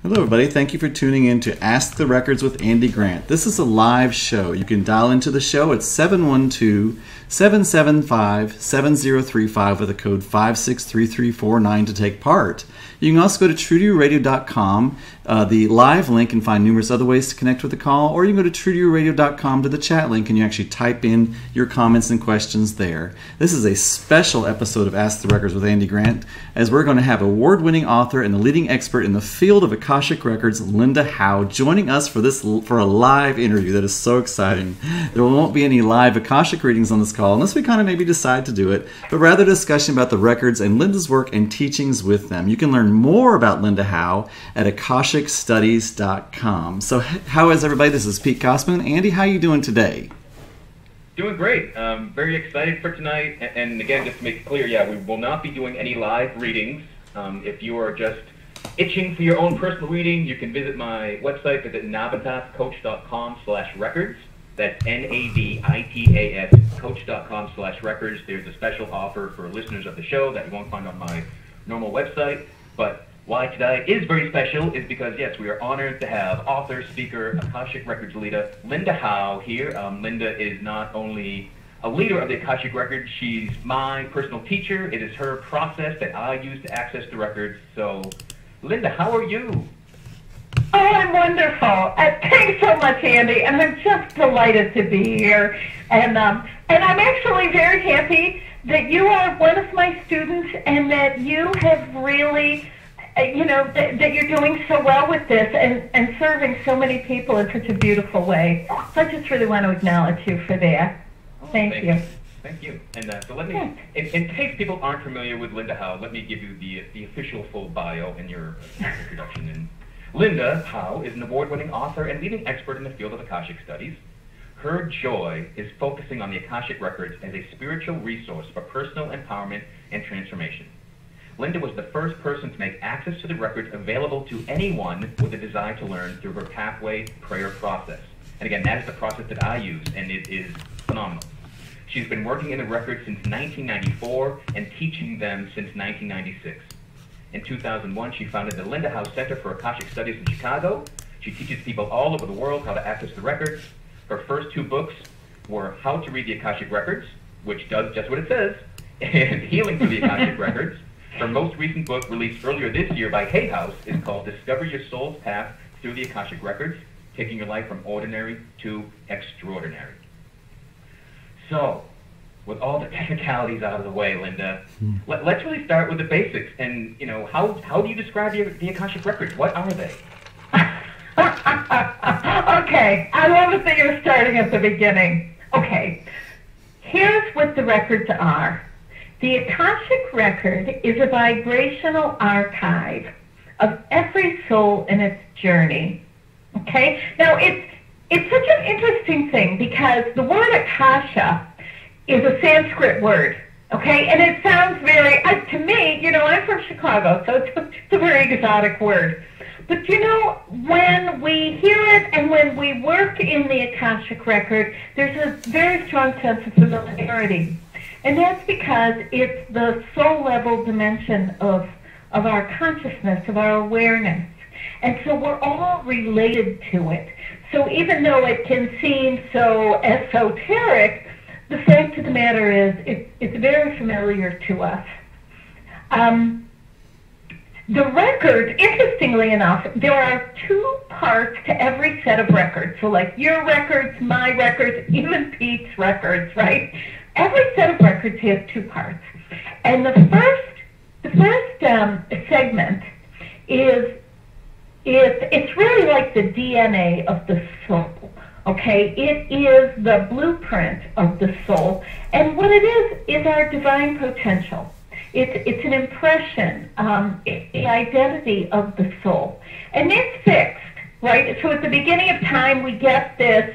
Hello, everybody. Thank you for tuning in to Ask the Records with Andy Grant. This is a live show. You can dial into the show at 712-775-7035 with the code 563349 to take part. You can also go to trueto.radio.com, the live link, and find numerous other ways to connect with the call, or you can go to trueto.radio.com to the chat link and you actually type in your comments and questions there. This is a special episode of Ask the Records with Andy Grant, as we're going to have award-winning author and the leading expert in the field of Akashic Records, Linda Howe, joining us for a live interview that is so exciting. There won't be any live Akashic readings on this call unless we kind of maybe decide to do it, but rather a discussion about the records and Linda's work and teachings with them. You can learn more about Linda Howe at akashicstudies.com. So how is everybody? This is Pete Kosman. Andy, how are you doing today? Doing great. Very excited for tonight. And again, just to make it clear, yeah, we will not be doing any live readings. If you are just itching for your own personal reading, you can visit my website, visit navitascoach.com/records. That's NAVITAS coach.com/records. There's a special offer for listeners of the show that you won't find on my normal website. But why today is very special is because, yes, we are honored to have author, speaker, Akashic Records leader, Linda Howe here. Linda is not only a leader of the Akashic Records, she's my personal teacher. It is her process that I use to access the records. So, Linda, how are you? Oh, I'm wonderful. Thanks so much, Andy. And I'm just delighted to be here. And I'm actually very happy that you are one of my students and that you have really, that you're doing so well with this and serving so many people in such a beautiful way. So I just really want to acknowledge you for that. Thank you. Thank you. And so let me, in case people aren't familiar with Linda Howe, let me give you the official full bio in your introduction. And Linda Howe is an award-winning author and leading expert in the field of Akashic studies. Her joy is focusing on the Akashic Records as a spiritual resource for personal empowerment and transformation. Linda was the first person to make access to the records available to anyone with a desire to learn through her pathway prayer process. And again, that is the process that I use, and it is phenomenal. She's been working in the records since 1994 and teaching them since 1996. In 2001, she founded the Linda Howe Center for Akashic Studies in Chicago. She teaches people all over the world how to access the records. Her first two books were How to Read the Akashic Records, which does just what it says, and Healing through the Akashic Records. Her most recent book, released earlier this year by Hay House, is called Discover Your Soul's Path Through the Akashic Records, Taking Your Life from Ordinary to Extraordinary. So, with all the technicalities out of the way, Linda, let's really start with the basics. And, how do you describe the Akashic Records? What are they? Okay, I love it that you're starting at the beginning. Okay, here's what the records are. The Akashic Record is a vibrational archive of every soul in its journey. Okay, now it's such an interesting thing because the word Akasha is a Sanskrit word. Okay, and it sounds very, to me, I'm from Chicago, so it's a very exotic word. But when we hear it and when we work in the Akashic Record, there's a very strong sense of familiarity. And that's because it's the soul level dimension of our consciousness, of our awareness. And so we're all related to it. So even though it can seem so esoteric, the fact of the matter is it's very familiar to us. The records, interestingly enough, there are two parts to every set of records. So like your records, my records, even Pete's records, right? Every set of records has two parts. And the first segment it's really like the DNA of the soul. Okay, it is the blueprint of the soul. And what it is our divine potential. It's an impression, it's the identity of the soul. And it's fixed, right? So at the beginning of time, we get this,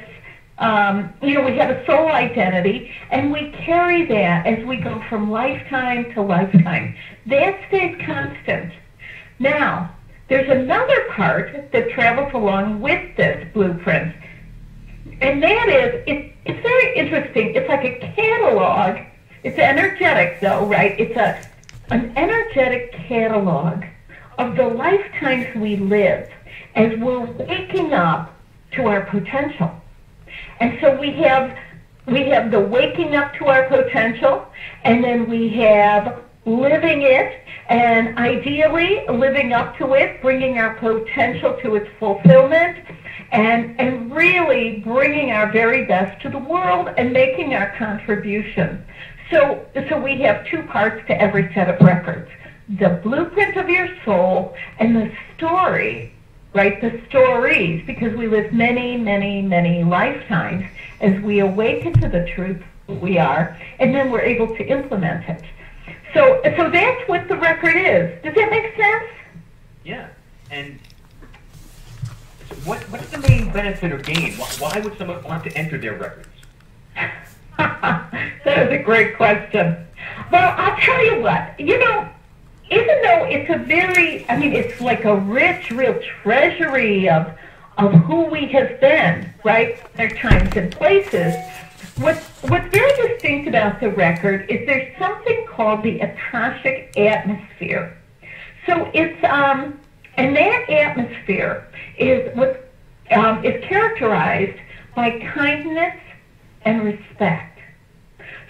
we have a soul identity, and we carry that as we go from lifetime to lifetime. That stays constant. Now, there's another part that travels along with this blueprint, and that is, it's very interesting. It's like a catalog. It's energetic, though, right? It's an energetic catalog of the lifetimes we live. as we're waking up to our potential. And so we have the waking up to our potential, and then we have living it, and ideally living up to it, bringing our potential to its fulfillment, and really bringing our very best to the world and making our contribution. So we have two parts to every set of records: the blueprint of your soul and the story, right? The stories, because we live many, many, many lifetimes as we awaken to the truth we are, and then we're able to implement it. So that's what the record is. Does that make sense? Yeah. And what's the main benefit or gain? Why would someone want to enter their records? That is a great question. Well, I'll tell you what. Even though it's like a rich, real treasury of who we have been, right? There are times and places. What's very distinct about the record is there's something called the Akashic atmosphere. So it's and that atmosphere is what is characterized by kindness and respect.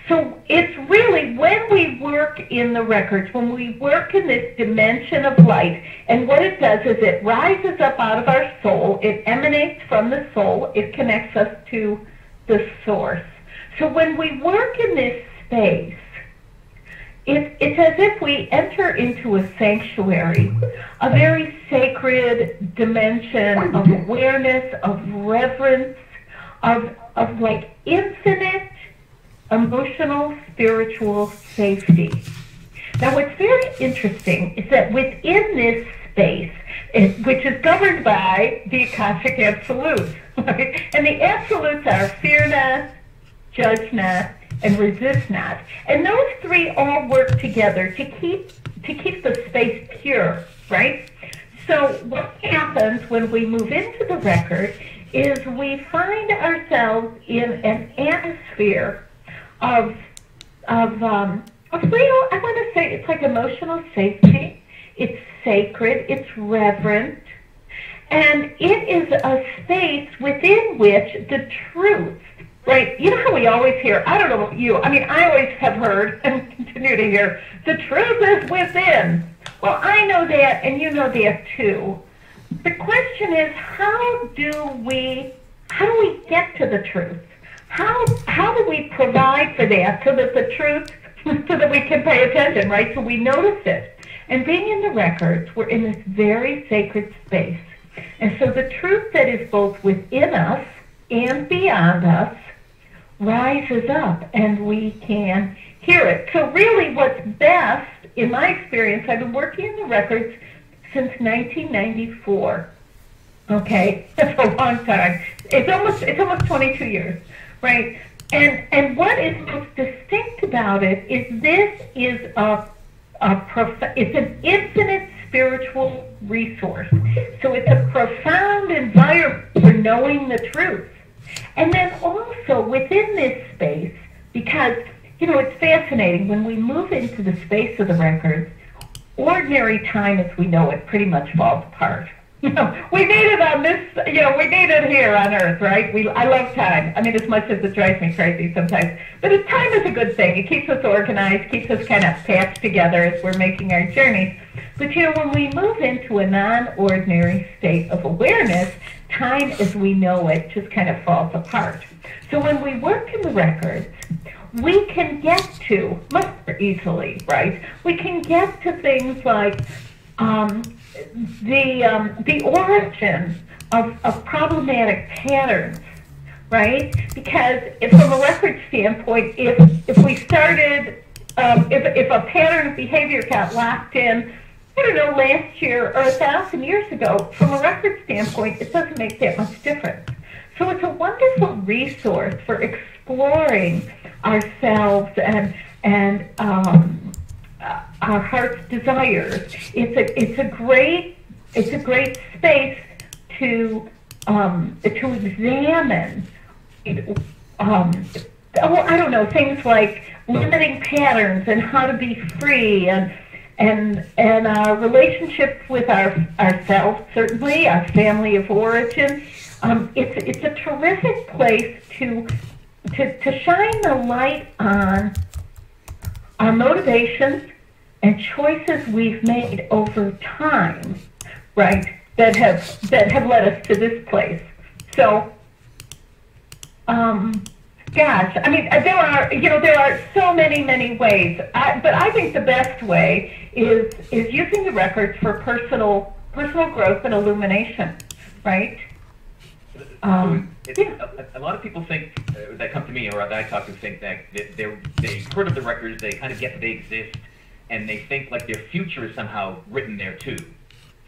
So it's really when we work in the records, when we work in this dimension of light, and what it does is it rises up out of our soul, it emanates from the soul, it connects us to the source. So when we work in this space, it's as if we enter into a sanctuary, a very sacred dimension of awareness, of reverence, of like infinite emotional, spiritual safety. Now, what's very interesting is that within this space, which is governed by the Akashic Absolutes, right? And the Absolutes are fear not, judge not, and resist not. And those three all work together to keep the space pure, right? So what happens when we move into the record is we find ourselves in an atmosphere of real, I want to say, it's like emotional safety. It's sacred. It's reverent. And it is a space within which the truth, right? You know how we always hear, I don't know about you, I always have heard and continue to hear, the truth is within. Well, I know that, and you know that too. The question is, how do we get to the truth? How do we provide for that so that the truth, so that we can pay attention, right? So we notice it. And being in the records, we're in this very sacred space. And so the truth that is both within us and beyond us rises up, and we can hear it. So really what's best, in my experience, I've been working in the records since 1994. Okay, that's a long time. It's almost 22 years. Right, and what is most distinct about it is this is it's an infinite spiritual resource. So it's a profound environment for knowing the truth. And then also within this space, because it's fascinating when we move into the space of the records, ordinary time as we know it pretty much falls apart. We need it on this, we need it here on Earth, right? I love time. As much as it drives me crazy sometimes. But time is a good thing. It keeps us organized, keeps us kind of patched together as we're making our journeys. But, when we move into a non-ordinary state of awareness, time as we know it just kind of falls apart. So when we work in the records, we can get to, much more easily, right? We can get to things like the origin of problematic patterns, right? Because from a record standpoint, if we started, if a pattern of behavior got locked in, last year or 1,000 years ago, from a record standpoint, it doesn't make that much difference. So it's a wonderful resource for exploring ourselves and our heart's desires. It's a great space to examine. Things like limiting patterns and how to be free, and and our relationship with ourselves, certainly our family of origin. It's a terrific place to shine the light on our motivations and choices we've made over time, right? That have led us to this place. So, gosh, I mean, there are so many ways. But I think the best way is using the records for personal growth and illumination, right? A lot of people think that come to me or that I talk to think that they've heard of the records, they kind of get that they exist, and they think like their future is somehow written there too.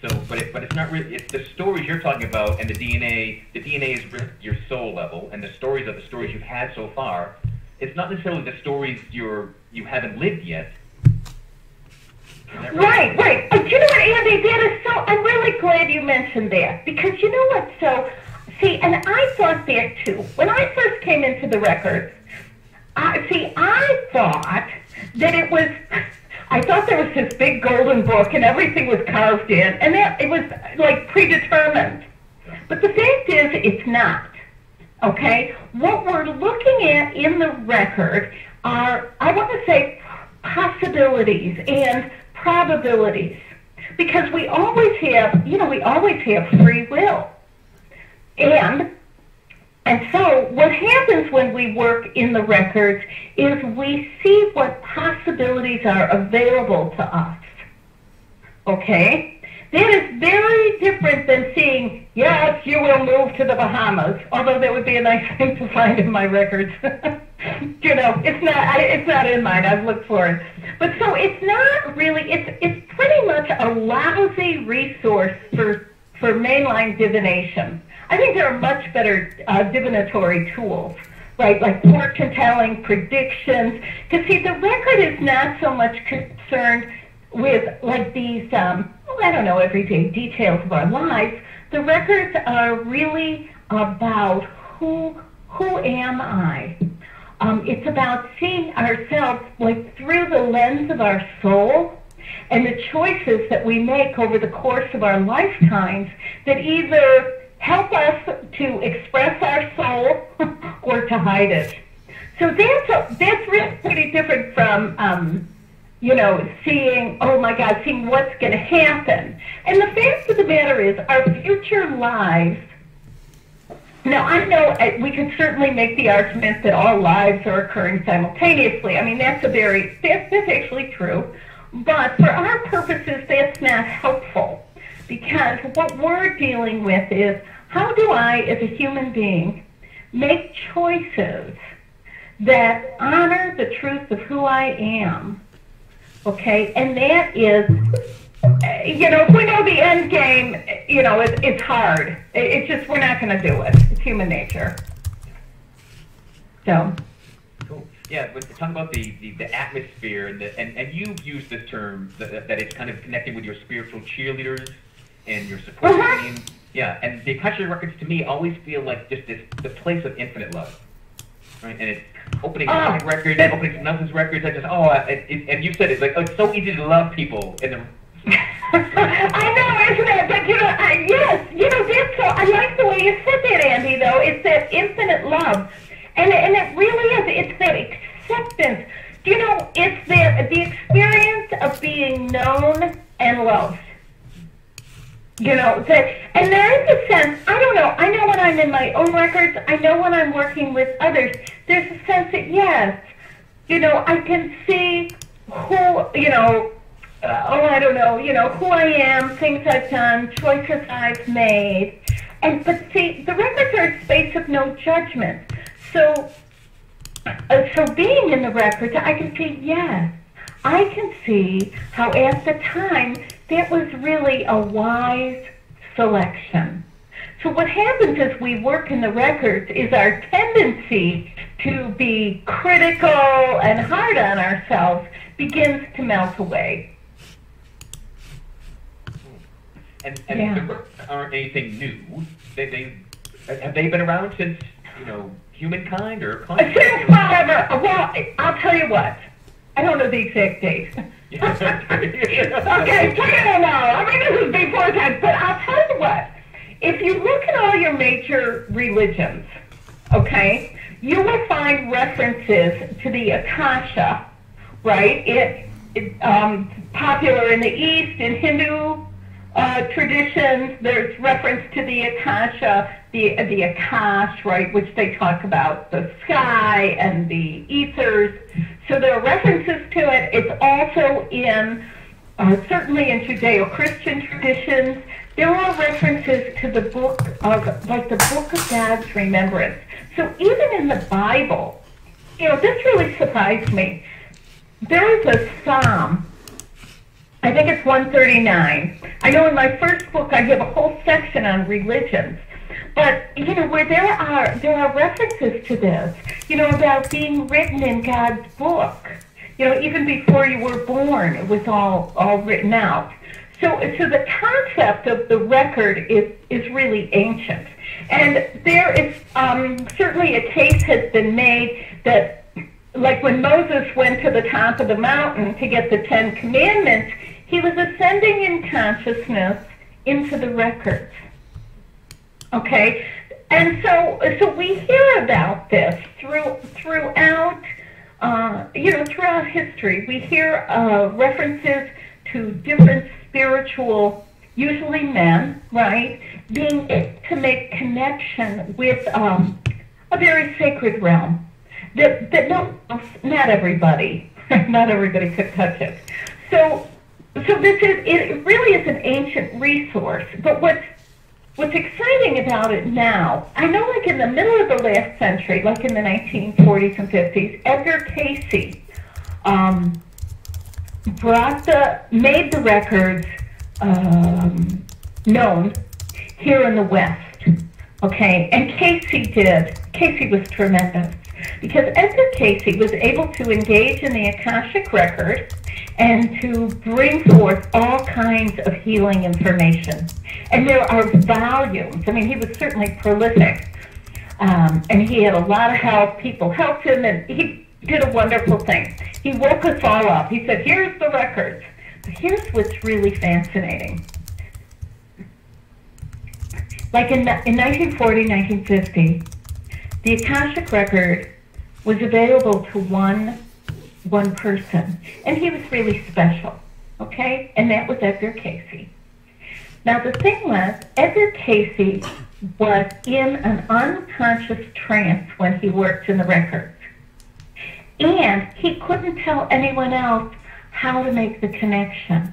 So, but it's not really. It's the stories you're talking about, and the DNA. The DNA is your soul level, and the stories are the stories you've had so far. It's not necessarily the stories you haven't lived yet. Right. You know what, Andy? That is so. I'm really glad you mentioned that, because you know what? So, see, and I thought that too when I first came into the records. I thought that it was. I thought there was this big golden book and everything was carved in, and that it was like predetermined. But the fact is, it's not. Okay? What we're looking at in the record are, I want to say, possibilities and probabilities. Because we always have free will. And so what happens when we work in the records is we see what possibilities are available to us. Okay? That is very different than seeing, yes, you will move to the Bahamas, although that would be a nice thing to find in my records. It's not in mine. I've looked for it. But so it's not really, it's pretty much a lousy resource for mainline divination. I think there are much better divinatory tools, right, like fortune telling, predictions. Because, see, the record is not so much concerned with, like, these, everyday details of our lives. The records are really about who am I? It's about seeing ourselves, like, through the lens of our soul and the choices that we make over the course of our lifetimes that either help us to express our soul or to hide it. So that's really pretty different from, seeing what's going to happen. And the fact of the matter is, our future lives. Now, I know we can certainly make the argument that all lives are occurring simultaneously. I mean, that's actually true. But for our purposes, that's not helpful. Because what we're dealing with is, how do I, as a human being, make choices that honor the truth of who I am? Okay? And that is, if we know the end game, it's hard. It's just, we're not going to do it. It's human nature. So. Cool. Yeah, but talking about the atmosphere, and you use this term, that it's kind of connecting with your spiritual cheerleaders and your support team. Yeah, and the Akashic Records to me always feel like just the place of infinite love, right? And it's opening my records, opening someone else's records. And you said it's so easy to love people in the. I know, isn't it? But that's so. I like the way you said that, Andy. Though it's that infinite love, and it really is. It's that acceptance. It's the experience of being known and loved. And there is a sense, I don't know, I know when I'm in my own records, I know when I'm working with others, there's a sense that, yes, I can see who, who I am, things I've done, choices I've made. But see, the records are a space of no judgment. So being in the records, I can see, yes, I can see how at the time, that was really a wise selection. So what happens as we work in the records is our tendency to be critical and hard on ourselves begins to melt away. And the records aren't anything new. Have they been around since, humankind or since forever? Well, I'll tell you what. I don't know the exact date. Okay, no. I mean, this is before times, but I'll tell you what. If you look at all your major religions, okay, you will find references to the Akasha, right? Popular in the East, in Hindu traditions, there's reference to the Akasha, the Akash, right, which they talk about the sky and the ethers. So there are references to it. It's also in, certainly in Judeo-Christian traditions, there are references to the book of, like the Book of God's Remembrance. So even in the Bible, you know, this really surprised me. There is a psalm, I think it's 139. I know in my first book I have a whole section on religions. But, you know, where there are references to this, you know, about being written in God's book. You know, even before you were born, it was all written out. So the concept of the record is really ancient. And there is certainly a case has been made that, like when Moses went to the top of the mountain to get the 10 Commandments, he was ascending in consciousness into the records. Okay, and so we hear about this throughout throughout history. We hear references to different spiritual, usually men, right, being able to make connection with a very sacred realm that not everybody could touch it. So it really is an ancient resource. But What's exciting about it now, I know like in the middle of the last century, like in the 1940s and 50s, Edgar Cayce made the records known here in the West, okay? And Cayce was tremendous because Edgar Cayce was able to engage in the Akashic record and to bring forth all kinds of healing information. And there are volumes. I mean, he was certainly prolific. And he had a lot of help. People helped him, and he did a wonderful thing. He woke us all up. He said, here's the records. But here's what's really fascinating. Like in 1940, 1950, the Akashic record was available to one person. And he was really special, okay? And that was Edgar Cayce. Now, the thing was, Edgar Cayce was in an unconscious trance when he worked in the records. And he couldn't tell anyone else how to make the connection.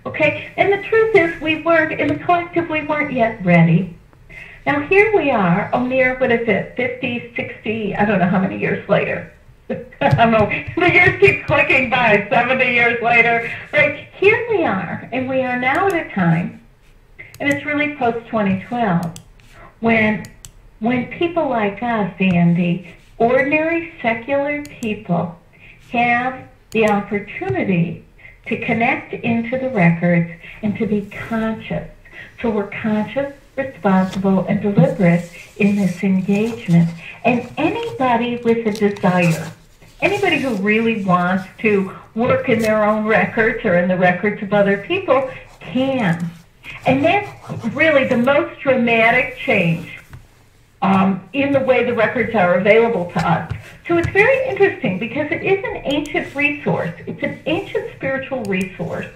Okay? And the truth is, in the collective, we weren't yet ready. Now, here we are, a mere, 50, 60, I don't know how many years later. I don't know, the years keep clicking by, 70 years later, right? Here we are, and we are now at a time, and it's really post-2012, when people like us, Andy, ordinary secular people, have the opportunity to connect into the records and to be conscious. So we're conscious, responsible, and deliberate in this engagement. And anybody with a desire, anybody who really wants to work in their own records or in the records of other people can. And that's really the most dramatic change in the way the records are available to us. So it's very interesting because it is an ancient resource. It's an ancient spiritual resource.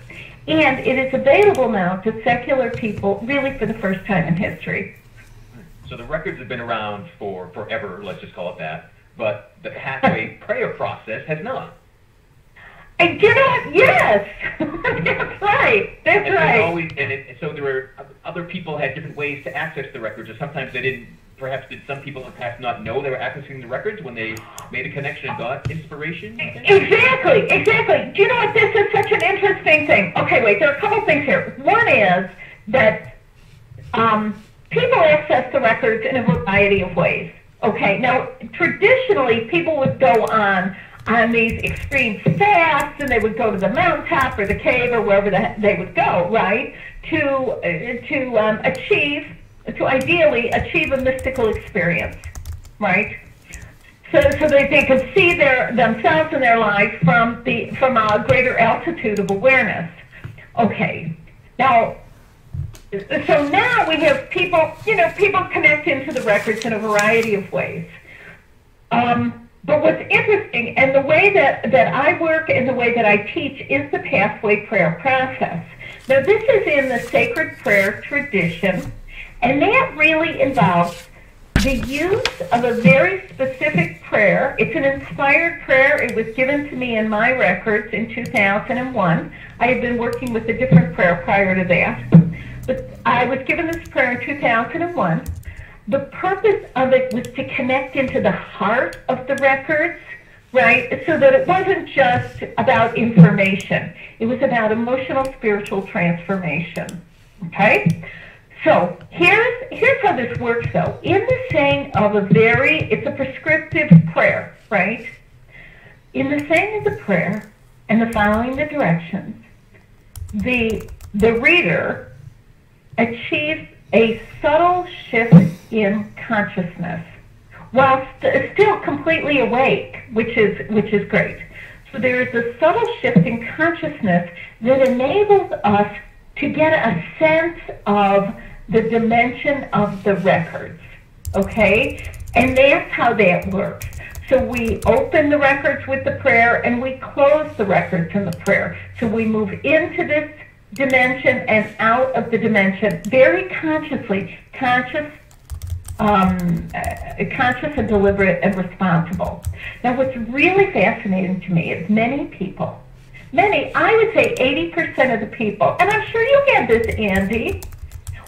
And it is available now to secular people really for the first time in history. So the records have been around for forever, let's just call it that. But the pathway prayer process has not. Yes, that's right. That's right. So there were other people had different ways to access the records, or sometimes they didn't. Perhaps did some people in the past not know they were accessing the records when they made a connection and got inspiration? Exactly. Do you know what? This is such an interesting thing. Okay, wait. There are a couple things here. One is that people access the records in a variety of ways. Okay. Now, traditionally, people would go on these extreme fasts, and they would go to the mountaintop or the cave or wherever they would go, right, to ideally achieve a mystical experience, right? so that they could see themselves and their lives from a greater altitude of awareness. Okay, now, so now we have people connect into the records in a variety of ways. But what's interesting, and the way that I work and the way that I teach, is the pathway prayer process. Now, this is in the sacred prayer tradition, and that really involves the use of a very specific prayer. It's an inspired prayer. It was given to me in my records in 2001. I had been working with a different prayer prior to that. But I was given this prayer in 2001. The purpose of it was to connect into the heart of the records, right? So that it wasn't just about information. It was about emotional, spiritual transformation, okay? So here's how this works, though. In the saying of it's a prescriptive prayer, right? In the saying of the prayer and the following the directions, the reader achieves a subtle shift in consciousness while still completely awake, which is great. So there is a subtle shift in consciousness that enables us to get a sense of the dimension of the records, okay? And that's how that works. So we open the records with the prayer and we close the records in the prayer. So we move into this dimension and out of the dimension very consciously, conscious and deliberate and responsible. Now, what's really fascinating to me is many people, I would say 80% of the people, and I'm sure you get this, Andy,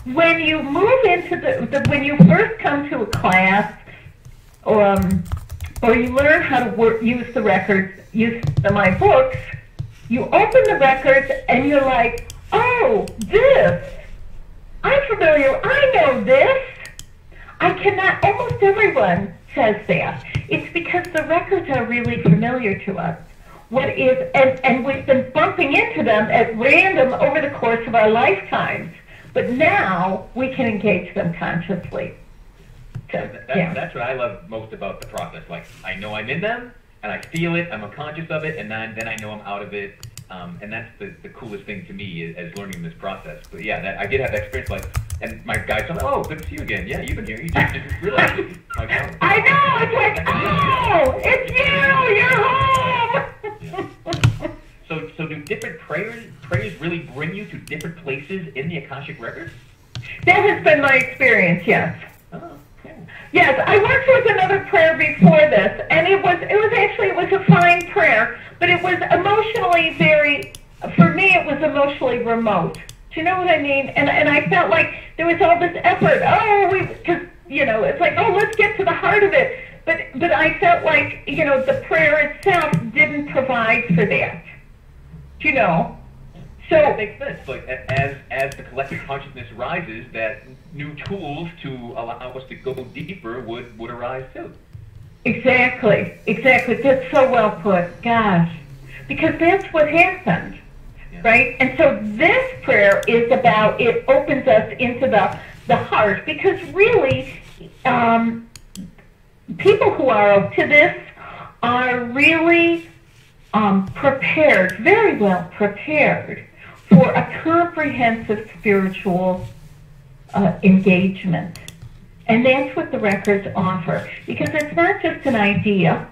when you move into when you first come to a class, or you learn how to use the records, use my books, you open the records and you're like, oh, this, I'm familiar, I know this. Almost everyone says that. It's because the records are really familiar to us. And we've been bumping into them at random over the course of our lifetimes. But now we can engage them consciously. So, that's what I love most about the process. Like, I know I'm in them, and I feel it, I'm unconscious of it, and then I know I'm out of it. And that's the coolest thing to me as learning this process. But yeah, I did have that experience, and my guys told me, oh, good to see you again. Yeah, you've been here. You just didn't realize it. Like, oh. I know, it's like, oh, it's you, you're home. Yeah. So do different prayers really bring you to different places in the Akashic Records? That has been my experience, yes. Oh, cool. Yes, I worked with another prayer before this, and it was a fine prayer, but it was emotionally for me it was emotionally remote. Do you know what I mean? And I felt like there was all this effort. Because it's like, oh, let's get to the heart of it. But I felt like, the prayer itself didn't provide for that. Do you know? So it makes sense. Like, as the collective consciousness rises, that new tools to allow us to go deeper would arise too. Exactly. That's so well put. Gosh. Because that's what happened. Yeah. Right? And so this prayer is about, it opens us into the heart, because really, people who are up to this are really prepared, very well prepared, for a comprehensive spiritual engagement. And that's what the records offer, because it's not just an idea,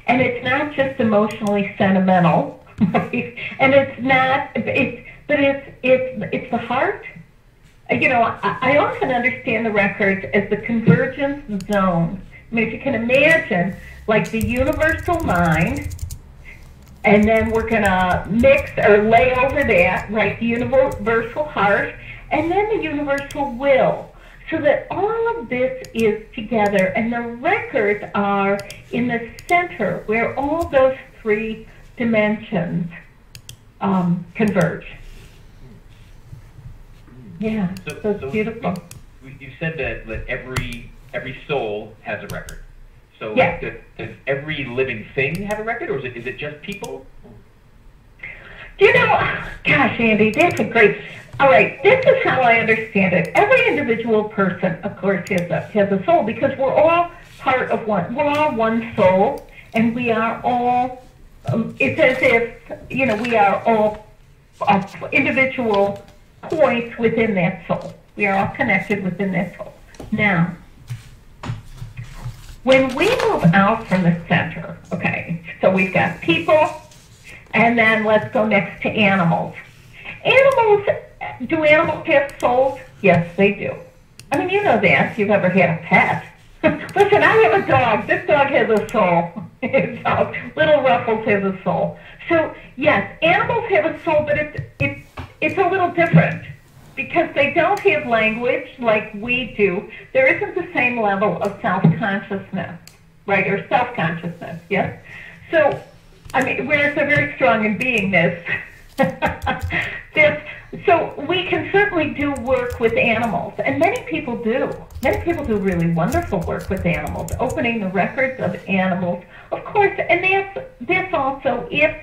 and it's not just emotionally sentimental, right? And it's the heart. I often understand the records as the convergence zone. I mean, if you can imagine, like the universal mind, and then we're going to mix or lay over that, right, the universal heart, and then the universal will, so that all of this is together, and the records are in the center where all those three dimensions converge. Yeah, so it's beautiful. You said that every soul has a record. So yeah. Does every living thing have a record, or is it just people? Gosh, Andy, that's a great... All right, this is how I understand it. Every individual person, of course, has a soul, because we're all part of one. We're all one soul, and we are all. It's as if we are all individual points within that soul. We are all connected within that soul. Now, when we move out from the center, okay, so we've got people, and then let's go next to animals. Do animals have souls? Yes, they do. I mean, you know that if you've ever had a pet. Listen, I have a dog. This dog has a soul. Little Ruffles has a soul. So, yes, animals have a soul, but it's a little different because they don't have language like we do. There isn't the same level of self-consciousness, right, or self-consciousness, yes? So, I mean, whereas they're very strong in beingness, so we can certainly do work with animals, and many people do. Many people do really wonderful work with animals, opening the records of animals, of course, and that's also if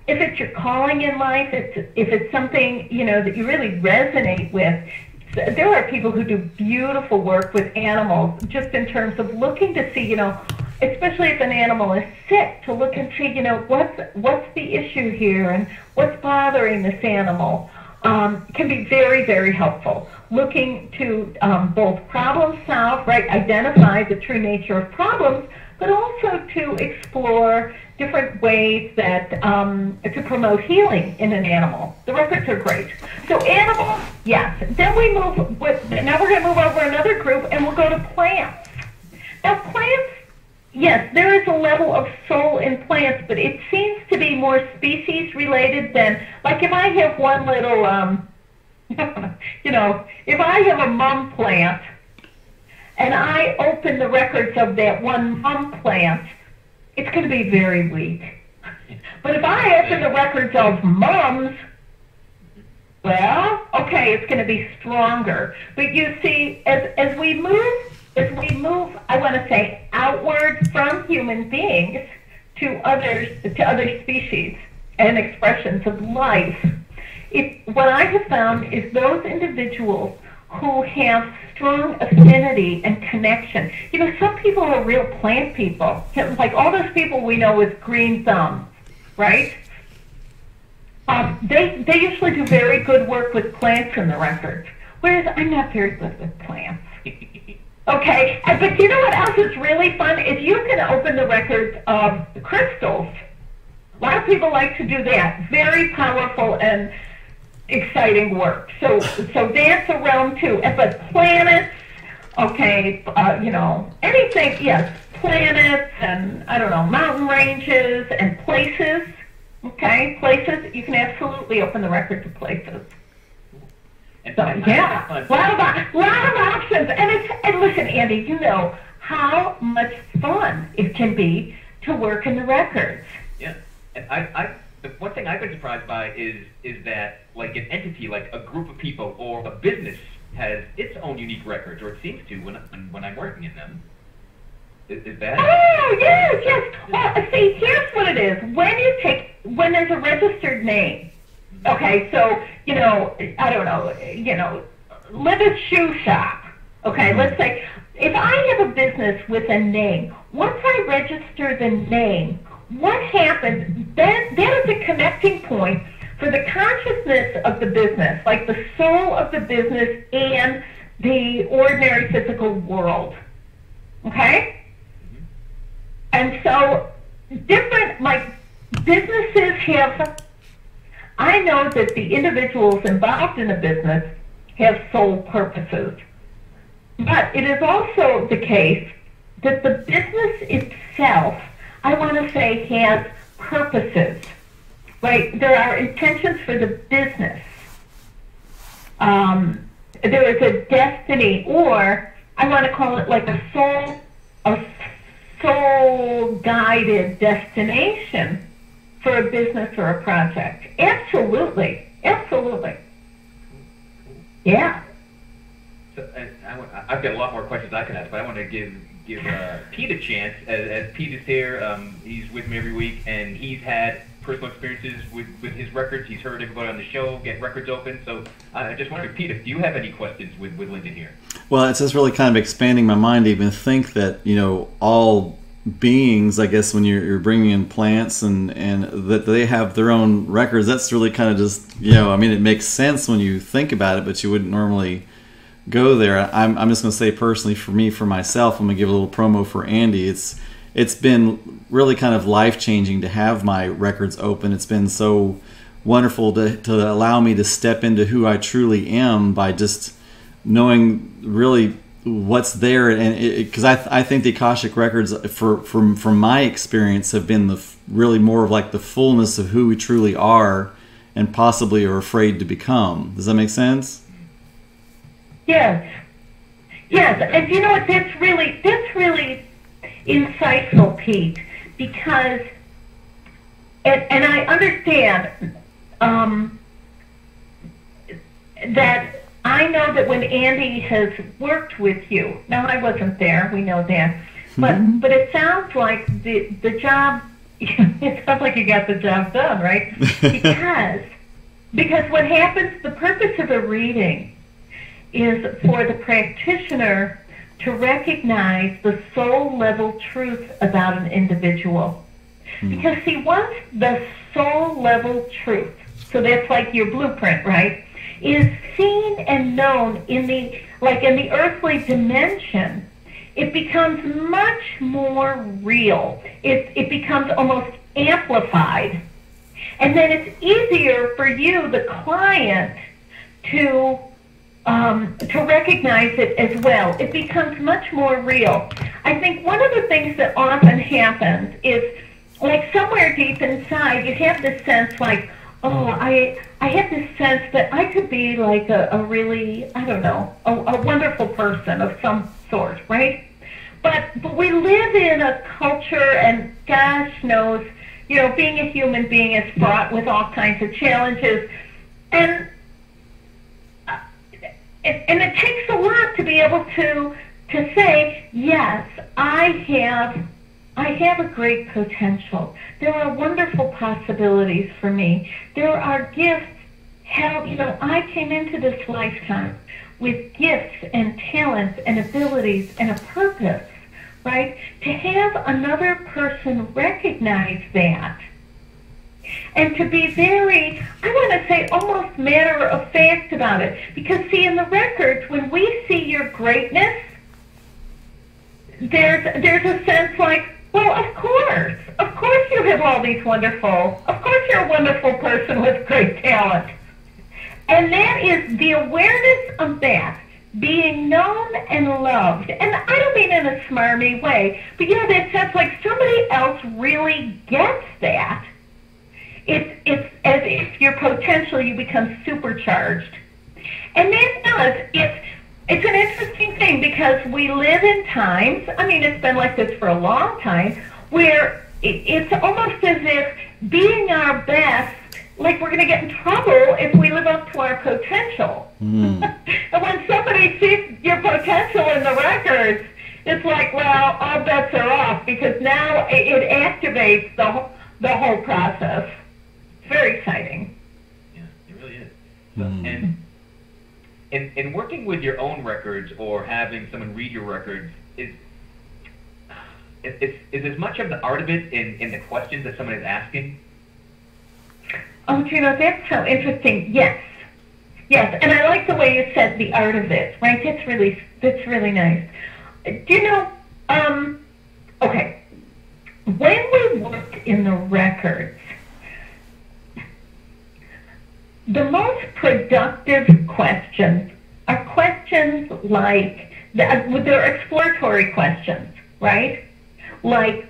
it's your calling in life, if it's something that you really resonate with. There are people who do beautiful work with animals, just in terms of looking to see, especially if an animal is sick, to look and see, what's the issue here and what's bothering this animal. Can be very, very helpful. Looking to both problem solve, right, identify the true nature of problems, but also to explore different ways that to promote healing in an animal. The records are great. So animals, yes. Then we now we're going to move over another group, and we'll go to plants. Now plants, yes, there is a level of soul in plants, but it seems to be more species related than, like if I have one little, if I have a mum plant and I open the records of that one mum plant, it's going to be very weak. But if I open the records of mums, well, okay, it's going to be stronger. But you see, as we move, I want to say, outward from human beings to other species and expressions of life, what I have found is those individuals who have strong affinity and connection. Some people are real plant people, like all those people we know with green thumbs, right? They usually do very good work with plants in the records, whereas I'm not very good with plants. Okay, but you know what else is really fun? If you can open the records of crystals, a lot of people like to do that. Very powerful and exciting work. So that's a realm too. But planets, okay, anything, yes, planets and, mountain ranges and places, okay, places, you can absolutely open the record to places. So, yeah, a lot of options. And listen, Andy, you know how much fun it can be to work in the records. Yeah, and the one thing I've been surprised by is that, like, an entity, like a group of people or a business has its own unique records, or it seems to when I'm working in them. Is that? Oh, yes. Well, see, here's what it is. When there's a registered name, okay, so, Linda's Shoe Shop, okay, let's say, if I have a business with a name, once I register the name, what happens, that is a connecting point for the consciousness of the business, like the soul of the business and the ordinary physical world, okay? And so different, like, businesses have, I know that the individuals involved in a business have sole purposes. But it is also the case that the business itself, I want to say, has purposes, right? There are intentions for the business. There is a destiny, or I want to call it like a soul-guided destination for a business or a project. Absolutely. Yeah. So, I've got a lot more questions I can ask, but I want to give Pete a chance. As Pete is here, he's with me every week, and he's had personal experiences with his records. He's heard everybody on the show get records open. So I just wondered, Pete, do you have any questions with Linda here? Well, it's just really kind of expanding my mind to even think that, all beings, I guess, when you're bringing in plants and that they have their own records, that's really kind of just, it makes sense when you think about it, but you wouldn't normally go there. I'm just going to say personally, for myself, I'm going to give a little promo for Andy. It's been really kind of life-changing to have my records open. It's been so wonderful to allow me to step into who I truly am by just knowing really what's there, and because I think the Akashic records, from my experience, have been really more of like the fullness of who we truly are and possibly are afraid to become. Does that make sense? Yes, and you know what? That's really insightful, Pete, because and I understand that. I know that when Andy has worked with you, now I wasn't there, we know that, but it sounds like the job, it sounds like you got the job done, right? Because what happens, the purpose of a reading is for the practitioner to recognize the soul level truth about an individual. Because see, once the soul level truth, so that's like your blueprint, right, is seen and known in the earthly dimension, it becomes much more real. It becomes almost amplified. And then it's easier for you, the client, to recognize it as well. It becomes much more real. I think one of the things that often happens is, like somewhere deep inside, you have this sense like, oh, I have this sense that I could be like a really, I don't know, a wonderful person of some sort, right? But we live in a culture, and gosh knows, being a human being is fraught with all kinds of challenges, and it takes a lot to be able to say, yes, I have a great potential. There are wonderful possibilities for me. There are gifts. I came into this lifetime with gifts and talents and abilities and a purpose, right? To have another person recognize that and to be very, I want to say, almost matter of fact about it. Because, see, in the records, when we see your greatness, there's a sense like, well, of course you have all these of course you're a wonderful person with great talent. And that is the awareness of that, being known and loved. And I don't mean in a smarmy way, but that sense like somebody else really gets that. It's as if your potential, you become supercharged. And that does, it's an interesting thing because we live in times, it's been like this for a long time, where it's almost as if being our best, like we're going to get in trouble if we live up to our potential. And when somebody sees your potential in the records, it's like, well, all bets are off, because now it activates the whole process. It's very exciting. Yeah, it really is. So, and in working with your own records or having someone read your records, is as much of the art of it in the questions that someone is asking? Oh, that's so interesting. Yes, and I like the way you said the art of it. Right, that's really nice. Okay, when we work in the records, the most productive questions are questions like they're exploratory questions, right? Like,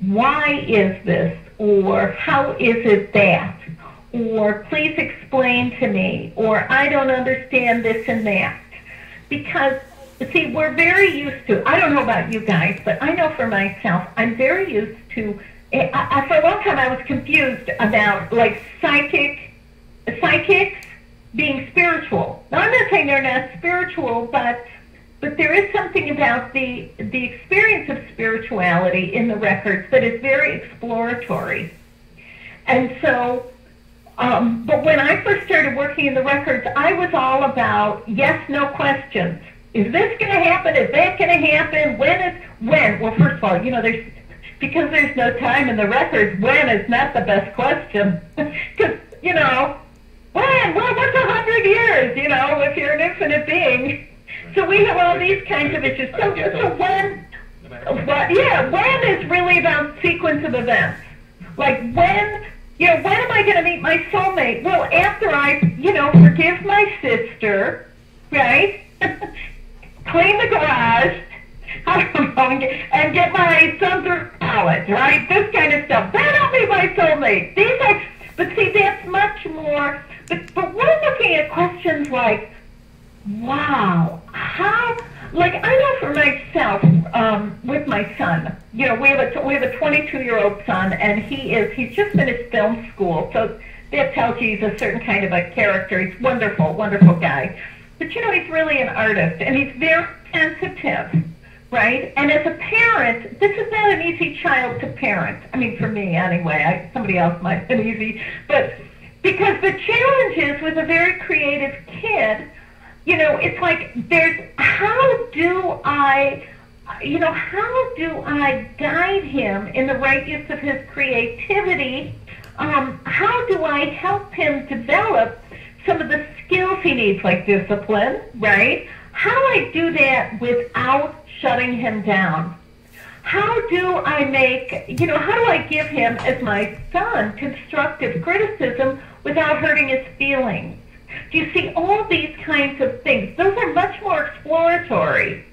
why is this? Or how is it that? Or please explain to me. Or I don't understand this and that. Because, see, we're very used to, I don't know about you guys, but I know for myself, I'm very used to, for a long time I was confused about, like, psychics being spiritual. Now, I'm not saying they're not spiritual, but there is something about the experience of spirituality in the records that is very exploratory. And so, but when I first started working in the records, I was all about yes, no questions. is this going to happen? Is that going to happen? When? Well, first of all, because there's no time in the records, when is not the best question. Because, when? Well, what's 100 years, if you're an infinite being? So we have all these kinds of issues. So when is really about sequence of events. Like when am I going to meet my soulmate? Well, after I, forgive my sister, right? Clean the garage, and get my son through college, right? This kind of stuff. That'll be my soulmate. But see, that's much more. But we're looking at questions like, wow, how? Like I know for myself, with my son, we have a 22-year-old son, and he's just finished film school, so that tells you he's a certain kind of a character. He's wonderful, wonderful guy. But he's really an artist, and he's very sensitive, right? And as a parent, this is not an easy child to parent. I mean, for me anyway. Somebody else might have been easy, but because the challenge is with a very creative kid. It's like how do I guide him in the right use of his creativity? How do I help him develop some of the skills he needs, like discipline, right? How do I do that without shutting him down? How do I give him, as my son, constructive criticism without hurting his feelings? Do you see all these kinds of things? Those are much more exploratory.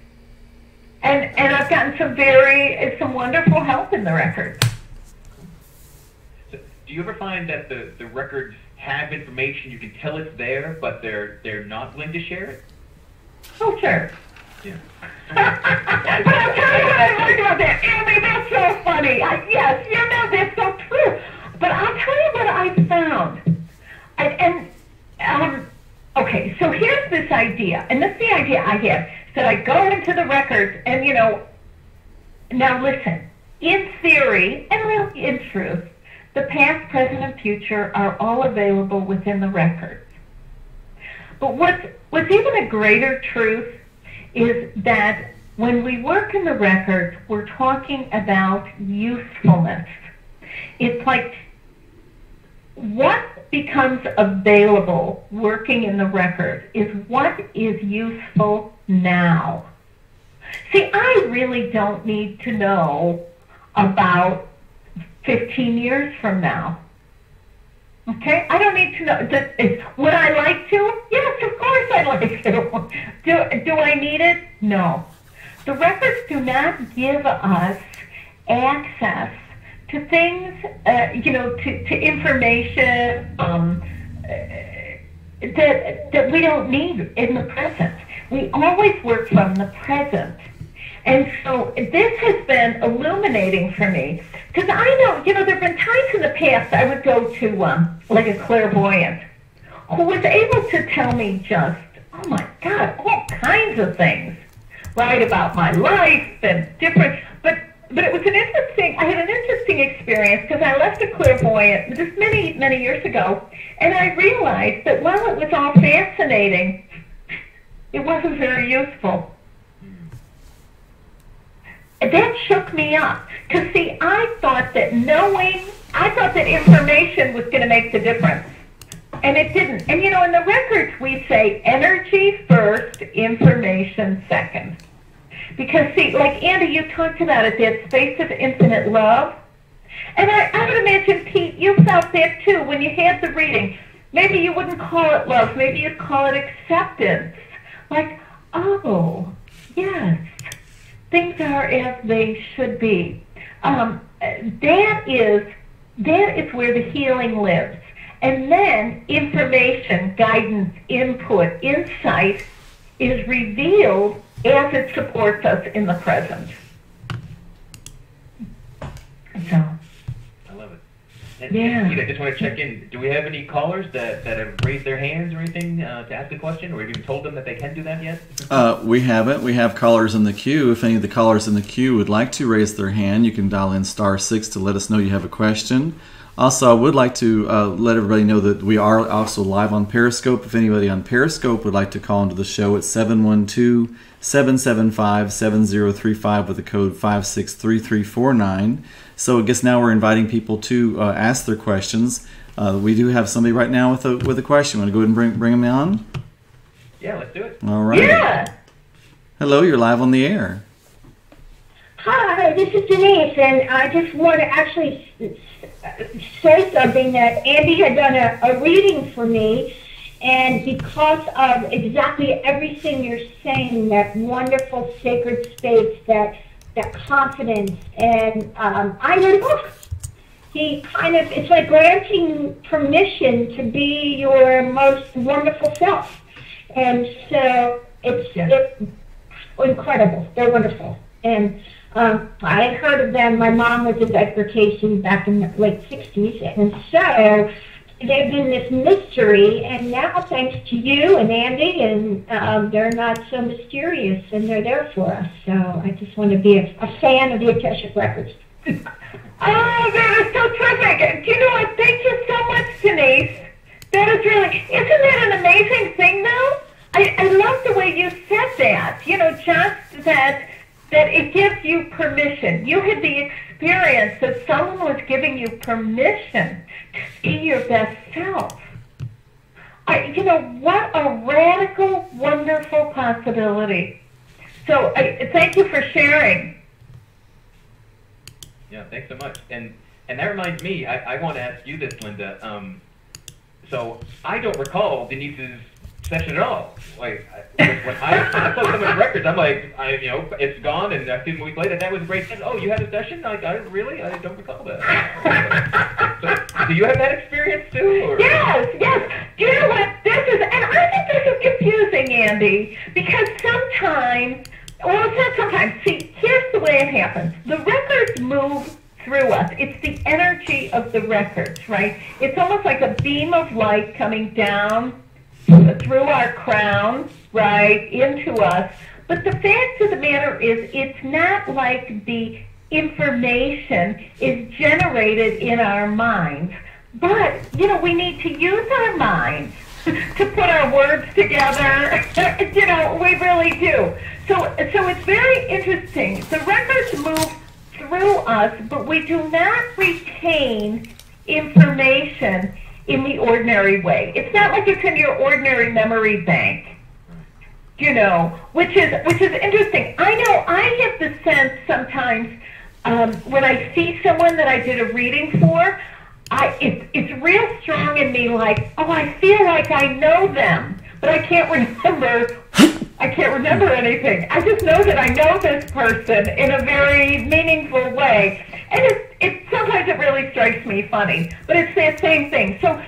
And I've gotten some wonderful help in the records. So do you ever find that the records have information, you can tell it's there, but they're not willing to share it? Oh, sure. Yeah. But I'll tell you what I learned about that. Andy, that's so funny. Yes, that's so true. But I'll tell you what I found. Okay, so here's this idea, and this is the idea I have. So I go into the records, and now listen, in theory, and really in truth, the past, present, and future are all available within the records. But what's even a greater truth is that when we work in the records, we're talking about usefulness. It's like what becomes available working in the record is what is useful now. See, I really don't need to know about 15 years from now. Okay? I don't need to know. Would I like to? Yes, of course I'd like to. Do I need it? No. The records do not give us access to things, to information that we don't need in the present. We always work from the present. And so this has been illuminating for me. Because I know, there have been times in the past I would go to, like a clairvoyant, who was able to tell me just, oh my God, all kinds of things, right, about my life and different, but it was I had an interesting experience because I left a clairvoyant just many, many years ago, and I realized that while it was all fascinating, it wasn't very useful. That shook me up. Because, see, I thought that information was going to make the difference. And it didn't. And, in the records we say energy first, information second. Because, see, like Andy, you talked about it, that space of infinite love. And I would imagine, Pete, you felt that too when you had the reading. Maybe you wouldn't call it love. Maybe you'd call it acceptance. Like, oh, yes, things are as they should be. That is where the healing lives. And then information, guidance, input, insight is revealed as it supports us in the present. So, I love it. And, yeah. I just want to check in. Do we have any callers that have raised their hands or anything to ask a question, or have you told them that they can do that yet? We haven't. We have callers in the queue. If any of the callers in the queue would like to raise their hand, you can dial in *6 to let us know you have a question. Also, I would like to let everybody know that we are also live on Periscope. If anybody on Periscope would like to call into the show, it's 712-775-7035 with the code 563349. So I guess now we're inviting people to ask their questions. We do have somebody right now with a question. Want to go ahead and bring them on? Yeah, let's do it. All right. Yeah. Hello, you're live on the air. Hi, this is Denise, and I just want to actually say something that Andy had done a reading for me, and because of exactly everything you're saying, that wonderful sacred space, that confidence, and I read a book. He it's like granting permission to be your most wonderful self, and so it's incredible. They're wonderful, and I had heard of them. My mom was a diversification back in the late 60s, and so they've been this mystery, and now thanks to you and Andy, and they're not so mysterious, and they're there for us. So I just want to be a fan of the Akashic Records. Oh, that is so terrific. Do you know what? Thank you so much, Denise. That is really, isn't that an amazing thing, though? I love the way you said that. You know, just that it gives you permission. You had the experience that someone was giving you permission to be your best self. You know, what a radical, wonderful possibility. So thank you for sharing. Yeah, thanks so much. And that reminds me, I want to ask you this, Linda. So I don't recall Denise's session at all. Like when I play so much records, I'm like, it's gone, and I see them a week later. That was a great session. Oh, you had a session? Like, I don't recall that. So, do you have that experience too? Or? Yes. Do you know what this is? And I think this is confusing, Andy, because sometimes. Well, it's not sometimes. See, here's the way it happens. The records move through us. It's the energy of the records, right? It's almost like a beam of light coming down through our crown, right, into us. But the fact of the matter is, it's not like the information is generated in our minds. But, we need to use our minds to put our words together. We really do. So it's very interesting. The records move through us, but we do not retain information in the ordinary way. It's not like it's in your ordinary memory bank, which is interesting. I know I have the sense sometimes when I see someone that I did a reading for, it's real strong in me, like, I feel like I know them, but I can't remember anything. I just know that I know this person in a very meaningful way. And sometimes it really strikes me funny, but it's that same thing. So,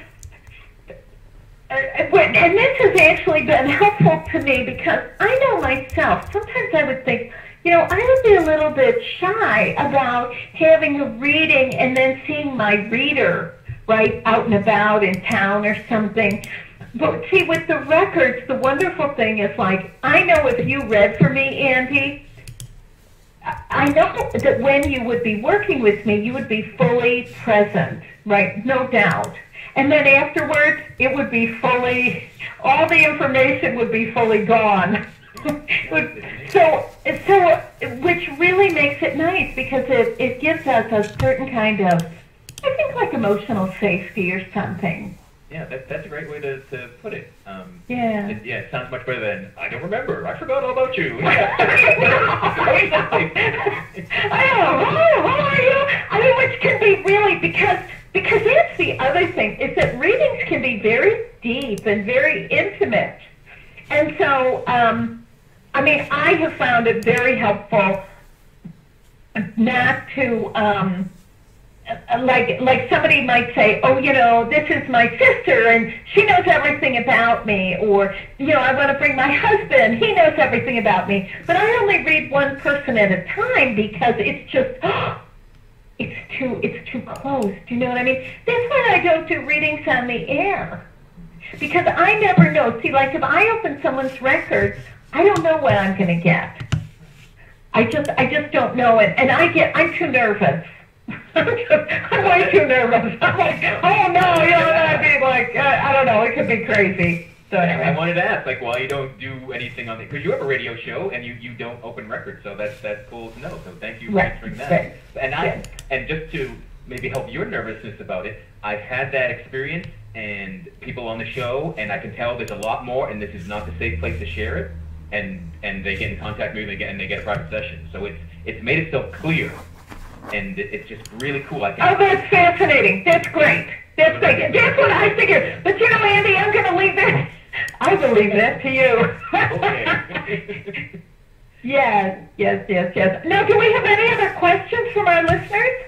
and this has actually been helpful to me because I know myself. Sometimes I would think, I would be a little bit shy about having a reading and then seeing my reader, right, out and about in town or something. But see, with the records, the wonderful thing is, like, I know if you read for me, Andy, I know that when you would be working with me, you would be fully present, right? No doubt. And then afterwards, it would be all the information would be fully gone. So, which really makes it nice because it gives us a certain kind of, I think, like emotional safety or something. Yeah, that's a great way to put it. Yeah. It sounds much better than, I don't remember, I forgot all about you. I mean, which can be really, because that's the other thing, is that readings can be very deep and very intimate. And so, I have found it very helpful not to, like somebody might say, this is my sister and she knows everything about me, or, I want to bring my husband, he knows everything about me. But I only read one person at a time because it's just, it's too close. Do you know what I mean? That's why I don't do readings on the air. Because I never know. See, like if I open someone's record, I don't know what I'm going to get. I just don't know it. And I'm too nervous. I'm way too nervous. I'm like, oh no, that'd be like, I don't know, it could be crazy. So anyway. I wanted to ask, like, why you don't do anything on it, because you have a radio show and you don't open records, so that's cool to know. So thank you for answering that. Right. And just to maybe help your nervousness about it, I've had that experience and people on the show, and I can tell there's a lot more, and this is not the safe place to share it. And they get in contact with me and they get a private session. So it's made itself clear, and it's just really cool. I think. Oh, that's fascinating. That's great. That's great. That's what I figured. But you know, Andy, I'm going to leave that. I will leave that to you. Okay. Yes. Now, do we have any other questions from our listeners?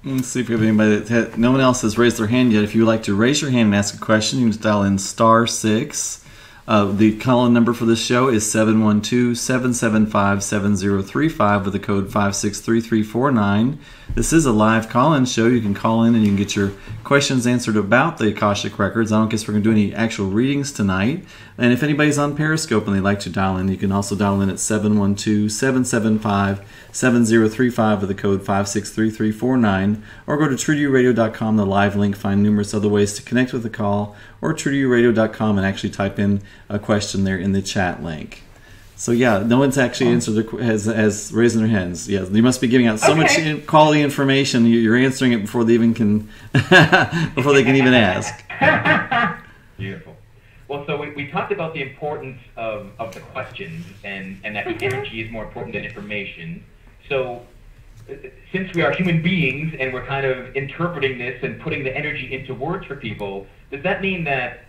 Let's see if we have anybody that no one else has raised their hand yet. If you would like to raise your hand and ask a question, you can dial in *6. The call-in number for this show is 712-775-7035 with the code 563349. This is a live call-in show. You can call in and you can get your questions answered about the Akashic Records. I don't guess we're going to do any actual readings tonight. And if anybody's on Periscope and they'd like to dial in, you can also dial in at 712-775-7035 with the code 563349, or go to truedoyouradio.com, the live link, find numerous other ways to connect with the call, or truedoyouradio.com and actually type in a question there in the chat link. So yeah, no one's actually answered has raising their hands. Yeah, you must be giving out so much quality information. You're answering it before they even can before they can even ask. Beautiful. Well, so we talked about the importance of the questions and that the energy is more important than information. So since we are human beings and we're kind of interpreting this and putting the energy into words for people, does that mean that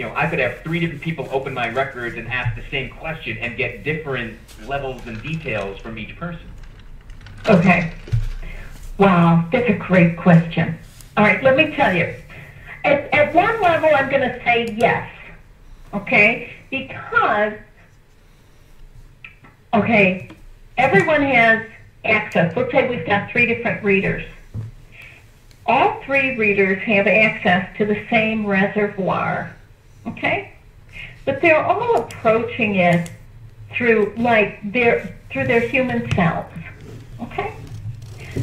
I could have 3 different people open my records and ask the same question and get different levels and details from each person? Okay. Wow, that's a great question. All right, let me tell you. At one level, I'm going to say yes. Okay? Because, everyone has access. Let's say we've got 3 different readers. All 3 readers have access to the same reservoir. Okay? But they're all approaching it through their human selves. Okay?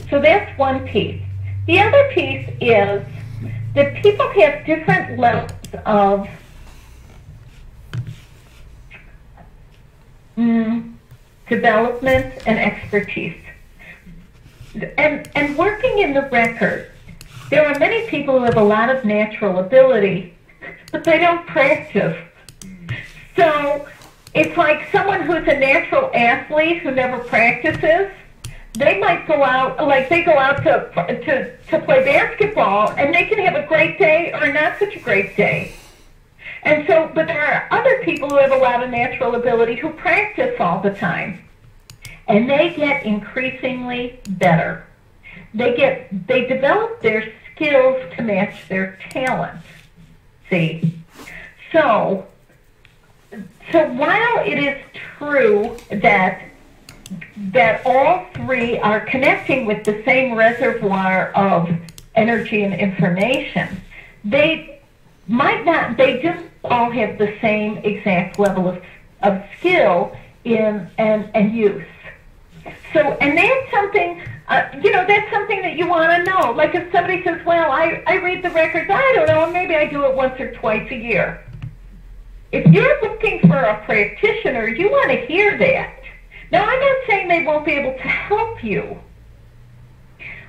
So that's one piece. The other piece is that people have different levels of development and expertise. And working in the record, there are many people who have a lot of natural ability, but they don't practice. So it's like someone who's a natural athlete who never practices. They might go out, like they go out to play basketball, and they can have a great day or not such a great day. And so, but there are other people who have a lot of natural ability who practice all the time, and they get increasingly better. They develop their skills to match their talent. See, so while it is true that all 3 are connecting with the same reservoir of energy and information, they don't all have the same exact level of skill and use. So, and that's something, that's something that you want to know. Like if somebody says, well, I read the records, I don't know, maybe I do it once or twice a year. If you're looking for a practitioner, you want to hear that. Now, I'm not saying they won't be able to help you,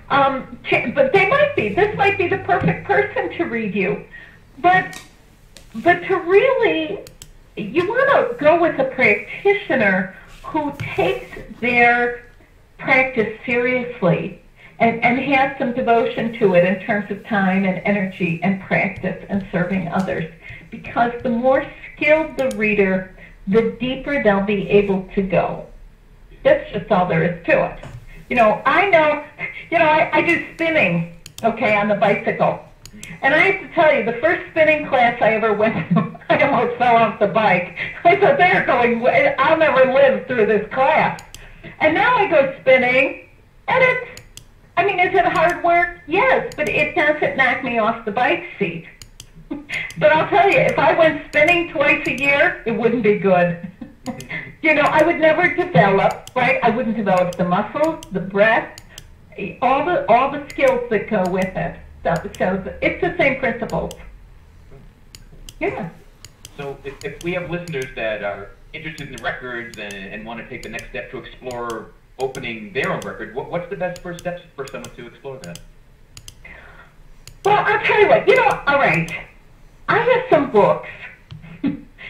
but they might be. This might be the perfect person to read you. But to really, you want to go with a practitioner who takes their practice seriously and has some devotion to it in terms of time and energy and practice and serving others. Because the more skilled the reader, the deeper they'll be able to go. That's just all there is to it. I do spinning, on the bicycle. And I have to tell you, the first spinning class I ever went to, I almost fell off the bike. I thought, I'll never live through this class. And now I go spinning, and is it hard work? Yes, but it doesn't knock me off the bike seat. But I'll tell you, if I went spinning twice a year, it wouldn't be good. I would never develop, right? I wouldn't develop the muscles, the breath. all the skills that go with it. So it's the same principles. Yeah. So if we have listeners that are interested in the records and want to take the next step to explore opening their own record, what's the best first steps for someone to explore that? Well, I'll tell you what, all right. I have some books.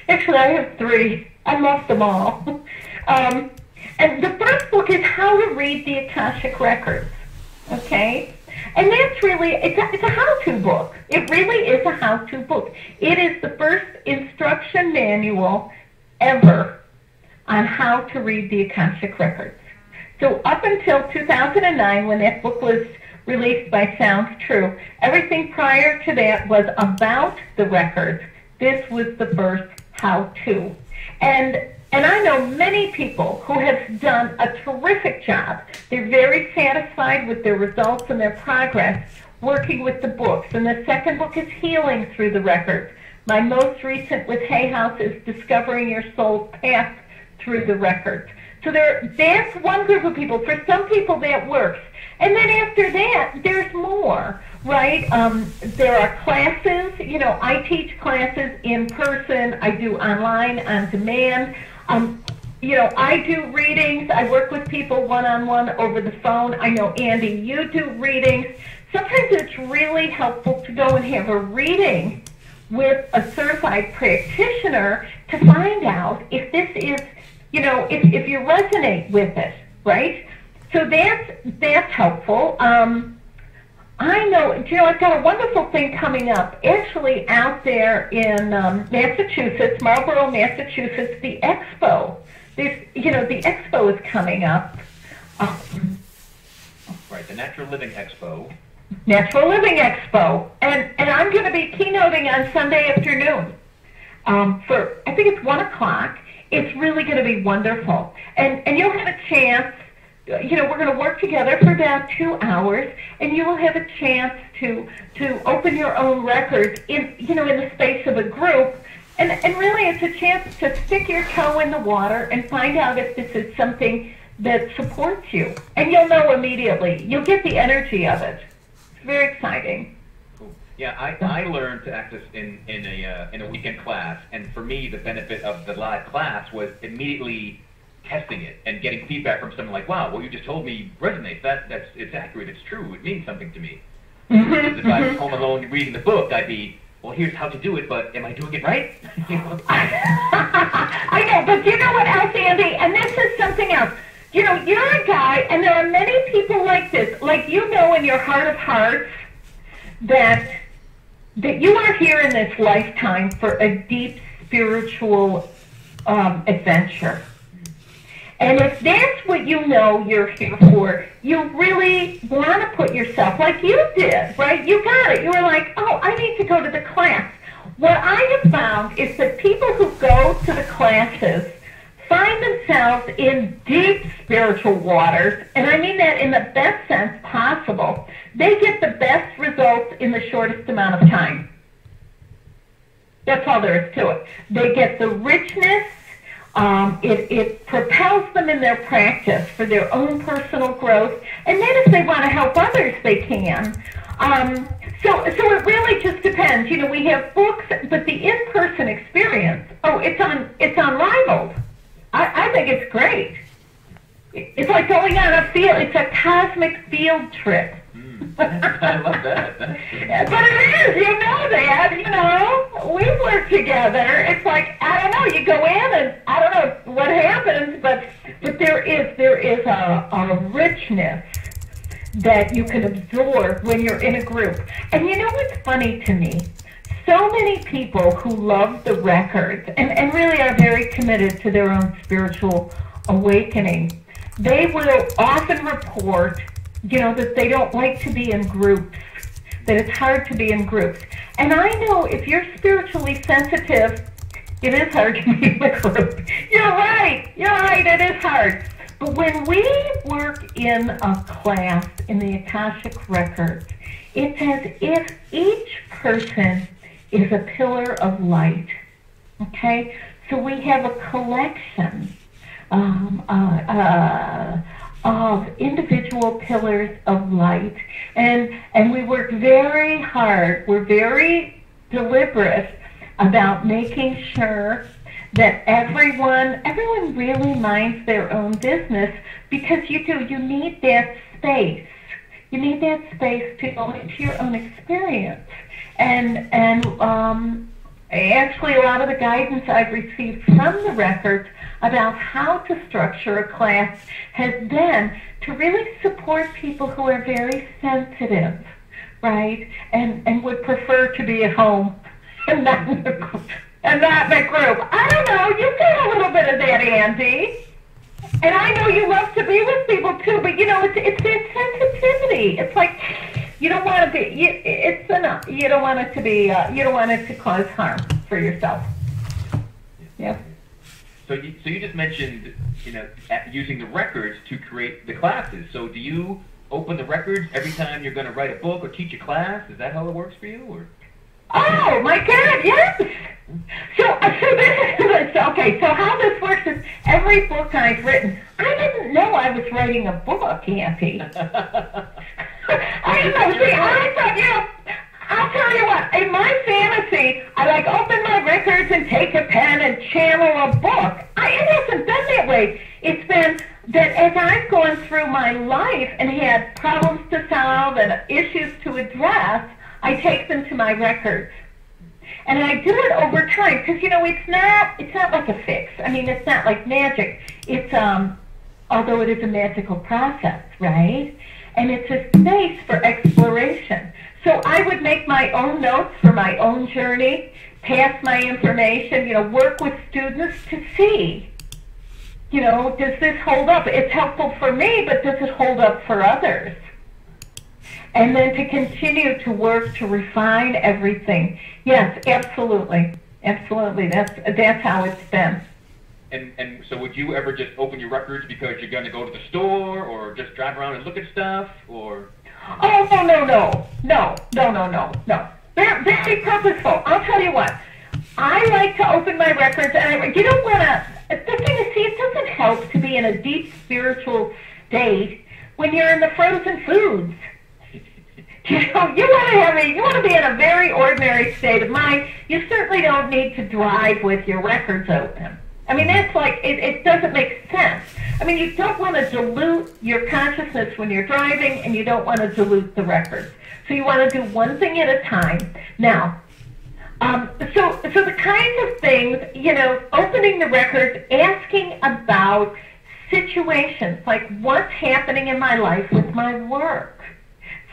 Actually, I have 3. I love them all. And the first book is How to Read the Akashic Records, okay? And that's really, it's a how-to book. It really is a how-to book. It is the first instruction manual ever on how to read the Akashic Records. So up until 2009, when that book was released by Sounds True, everything prior to that was about the records. This was the first how-to. And I know many people who have done a terrific job. They're very satisfied with their results and their progress working with the books. And the second book is Healing Through the Records. My most recent with Hay House is Discovering Your Soul's Path Through the Records. So that's one group of people. For some people that works. And then after that, there's more, right? There are classes. I teach classes in person. I do online, on demand. I do readings. I work with people one-on-one over the phone. I know, Andy, you do readings. Sometimes it's really helpful to go and have a reading with a certified practitioner to find out if this is, if you resonate with it, right? So that's helpful. I know, I've got a wonderful thing coming up, actually out there in Massachusetts, Marlborough, Massachusetts, the Expo. The Expo is coming up. Right, the Natural Living Expo. Natural Living Expo. And I'm going to be keynoting on Sunday afternoon for, I think it's 1 o'clock. It's really going to be wonderful. And you'll have a chance. We're going to work together for about 2 hours, and you will have a chance to open your own records in the space of a group. And really, it's a chance to stick your toe in the water and find out if this is something that supports you. And you'll know immediately. You'll get the energy of it. It's very exciting. Cool. Yeah, I learned to access in a weekend class, and for me, the benefit of the live class was immediately testing it and getting feedback from someone like, wow, what you just told me resonates. It's accurate. It's true. It means something to me. If I was home alone reading the book, I'd be, well, here's how to do it, but am I doing it right? I know, but you know what else, Andy? And this is something else. You're a guy, and there are many people like this, like in your heart of hearts that you are here in this lifetime for a deep spiritual adventure. And if that's what you're here for, you really want to put yourself, like you did, right? You got it. You were like, oh, I need to go to the class. What I have found is that people who go to the classes find themselves in deep spiritual waters, and I mean that in the best sense possible. They get the best results in the shortest amount of time. That's all there is to it. They get the richness. It propels them in their practice for their own personal growth, and then if they want to help others, they can. So it really just depends. We have books, but the in-person experience, it's unrivaled. I think it's great. It's like going on a field. It's a cosmic field trip. I love that. But it is, that, we work together. It's like, I don't know, you go in and I don't know what happens, but there is a richness that you can absorb when you're in a group. And you know what's funny to me? So many people who love the records and really are very committed to their own spiritual awakening, they will often report that they don't like to be in groups, that it's hard to be in groups. And I know if you're spiritually sensitive, it is hard to be in a group. You're right, it is hard. But when we work in a class in the Akashic Records, it's as if each person is a pillar of light, okay? So we have a collection of individual pillars of light. And we work very hard. We're very deliberate about making sure that everyone really minds their own business, because you need that space. You need that space to go into your own experience. And actually, a lot of the guidance I've received from the records about how to structure a class has been to really support people who are very sensitive, right? And would prefer to be at home and not in a group. I don't know, you've got a little bit of that, Andy. And I know you love to be with people too, but you know, it's that sensitivity. It's like you don't want to be. You don't want it to be. You don't want it to cause harm for yourself. Yeah. So you just mentioned, using the records to create the classes. So do you open the records every time you're going to write a book or teach a class? Is that how it works for you, or? Oh my God, yes. So this is okay. So how this works is every book I've written, I didn't know I was writing a book, Auntie. I didn't know. See, I thought, I'll tell you what. In my fantasy, I open my records and take a pen and channel a book. It hasn't been that way. It's been that as I've gone through my life and had problems to solve and issues to address, I take them to my records. And I do it over time because, it's not like a fix. I mean, it's not like magic. It's, although it is a magical process, right? And it's a space for exploration. So I would make my own notes for my own journey, pass my information, work with students to see, does this hold up? It's helpful for me, but does it hold up for others? And then to continue to work to refine everything. Yes, absolutely. Absolutely. That's how it's been. And so would you ever just open your records because you're going to go to the store or just drive around and look at stuff, or? Oh, no. They're very purposeful. I'll tell you what. I like to open my records, and you don't want to, the thing is, see, it doesn't help to be in a deep spiritual state when you're in the frozen foods. You want to be in a very ordinary state of mind. You certainly don't need to drive with your records open. I mean, that's it doesn't make sense. I mean, you don't want to dilute your consciousness when you're driving, and you don't want to dilute the records. So you want to do one thing at a time. Now, so the kinds of things, opening the records, asking about situations, like what's happening in my life with my work.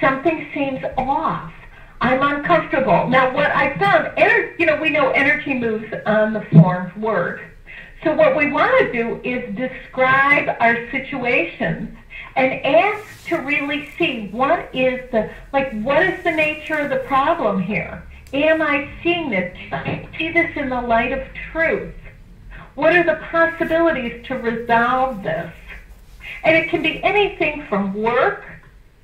Something seems off. I'm uncomfortable. Now, what I found, we know energy moves on the form word. So what we want to do is describe our situations and ask to really see what is the nature of the problem here? Am I seeing this? Can I see this in the light of truth? What are the possibilities to resolve this? And it can be anything from work,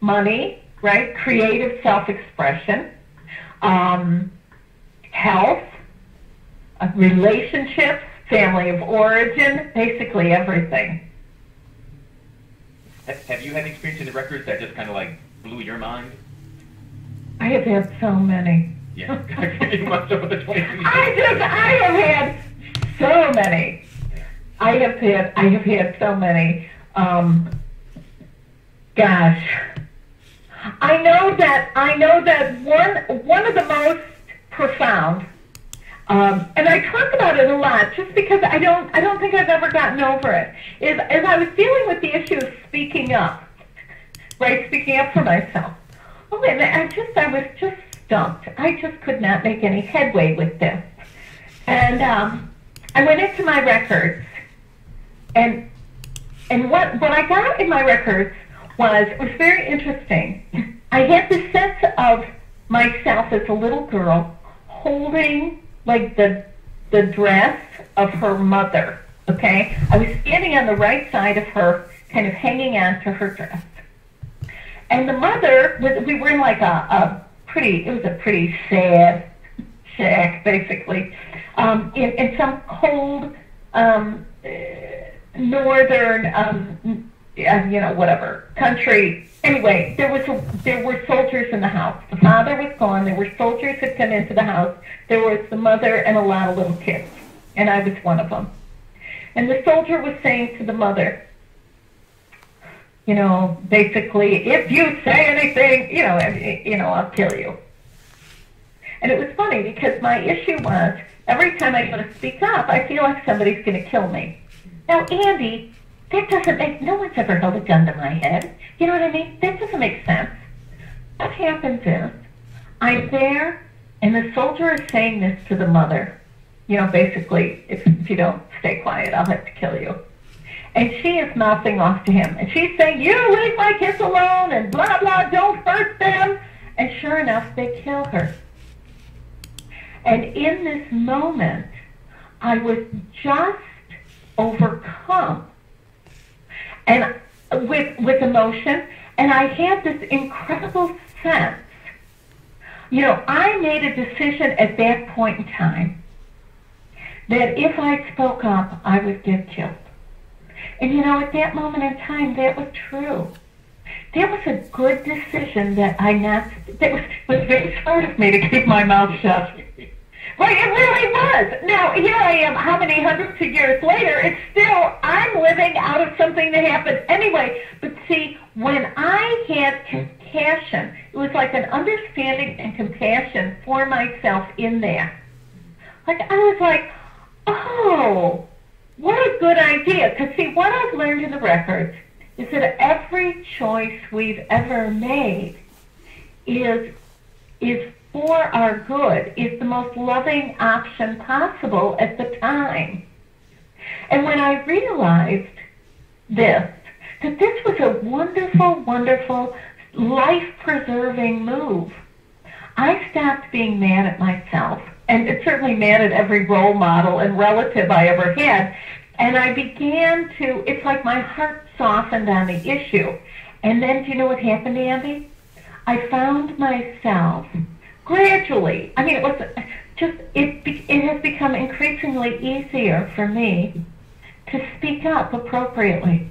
money, right? Creative self-expression, health, relationships, family of origin, basically everything. Have you had an experience in the records that just kind of blew your mind? I have had so many. Yeah, you must have the 23. I have had so many. I have had so many. Gosh. I know that one of the most profound, and I talk about it a lot just because I don't think I've ever gotten over it, is as I was dealing with the issue of speaking up, right? Speaking up for myself. Oh, and I was just stumped. I just could not make any headway with this. And I went into my records, and what I got in my records it was very interesting. I had this sense of myself as a little girl holding the dress of her mother, okay? I was standing on the right side of her, kind of hanging on to her dress. And the mother, we were in a pretty sad shack, basically, in some cold northern whatever, country. Anyway, there were soldiers in the house. The father was gone. There were soldiers that come into the house. There was the mother and a lot of little kids, and I was one of them. And the soldier was saying to the mother, basically, if you say anything, I'll kill you. And it was funny because my issue was every time I go to speak up, I feel like somebody's going to kill me. Now, Andy, that doesn't make, no one's ever held a gun to my head. You know what I mean? That doesn't make sense. What happens is, I'm there, and the soldier is saying this to the mother. Basically, if you don't stay quiet, I'll have to kill you. And she is mouthing off to him. And she's saying, you leave my kids alone, and blah, blah, don't hurt them. And sure enough, they kill her. And in this moment, I was just overcome and with emotion, and I had this incredible sense. I made a decision at that point in time that if I spoke up, I would get killed. And at that moment in time, that was true. That was a good decision that was very smart of me to keep my mouth shut. Right, it really was. Now, here I am, how many hundreds of years later, it's still, I'm living out of something that happened anyway. But see, when I had compassion, it was like an understanding and compassion for myself in there. Like, I was like, oh, what a good idea. Because see, what I've learned in the records is that every choice we've ever made is for our good, is the most loving option possible at the time. And when I realized that this was a wonderful, wonderful, life-preserving move, I stopped being mad at myself, and certainly mad at every role model and relative I ever had, and I began to, it's like my heart softened on the issue. And then, do you know what happened, Andy? I found myself gradually, it was just, it has become increasingly easier for me to speak up appropriately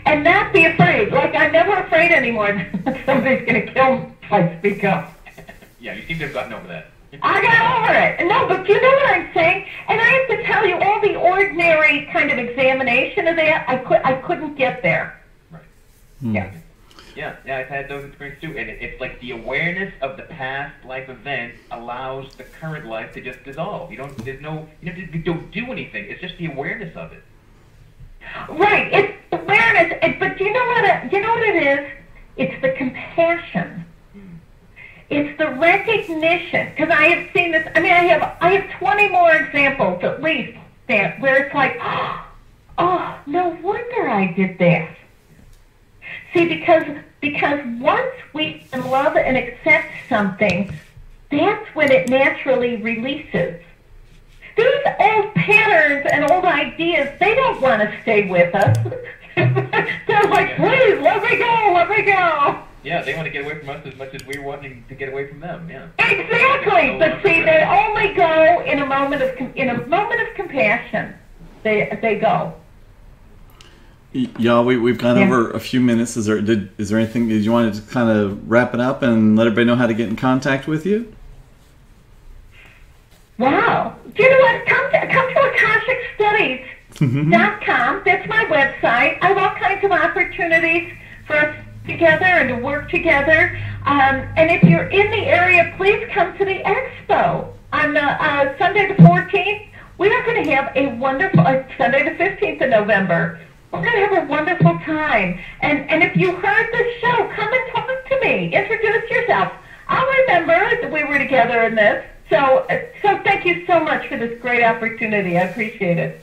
and not be afraid. Like, I'm never afraid anymore that somebody's going to kill me if I speak up. Yeah, you seem to have gotten over that. I got over it. No, but you know what I'm saying? And I have to tell you, all the ordinary kind of examination of that, I couldn't get there. Right. Yeah. Yeah, I've had those experiences too, and it's like the awareness of the past life event allows the current life to just dissolve. You don't do anything. It's just the awareness of it. Right, it's awareness, but you know what it is? It's the compassion. It's the recognition, because I have seen this. I have 20 more examples at least where it's like, oh, no wonder I did that. See, because once we can love and accept something, that's when it naturally releases. These old patterns and old ideas, they don't want to stay with us. They're like, please, let me go. Yeah, they want to get away from us as much as we're wanting to get away from them. Yeah. Exactly. But see, they only go in a moment of compassion. They go. Y'all, we've gone over a few minutes. Is there anything? Did you want to kind of wrap it up and let everybody know how to get in contact with you? Wow. Do you know what? Come to AkashicStudies.com. That's my website. I have all kinds of opportunities for us together and to work together. And if you're in the area, please come to the expo on Sunday the 14th. We are going to have a wonderful, Sunday the 15th of November. We're going to have a wonderful time. And if you heard this show, come and talk to me. Introduce yourself. I'll remember that we were together in this. So thank you so much for this great opportunity. I appreciate it.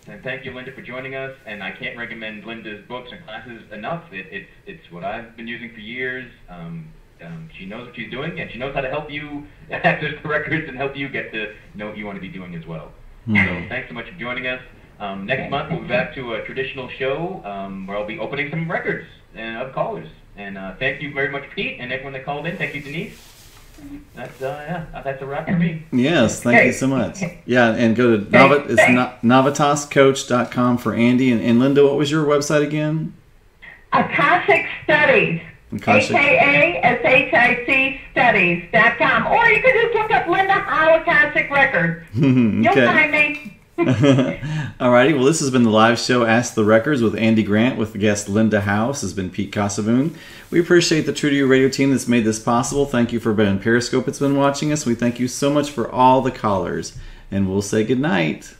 And thank you, Linda, for joining us. And I can't recommend Linda's books and classes enough. It's what I've been using for years. She knows what she's doing, and she knows how to help you access the records and help you get to know what you want to be doing as well. So thanks so much for joining us. Next month, we'll be back to a traditional show where I'll be opening some records of callers. And thank you very much, Pete, and everyone that called in. Thank you, Denise. That's a wrap for me. Yes, thank you so much. Yeah, and go to Navitascoach.com for Andy. And Linda, what was your website again? Akashic Studies. Akashic. AKASHIC Studies.com. Or you could just look up Linda Howe Akashic Records. You'll find me. Alrighty, well, this has been the live show Ask the Records with Andy Grant with the guest Linda Howe. This has been Pete Casavoon. We appreciate the True to You radio team that's made this possible. Thank you for being on Periscope that's been watching us. We thank you so much for all the callers. And we'll say good night.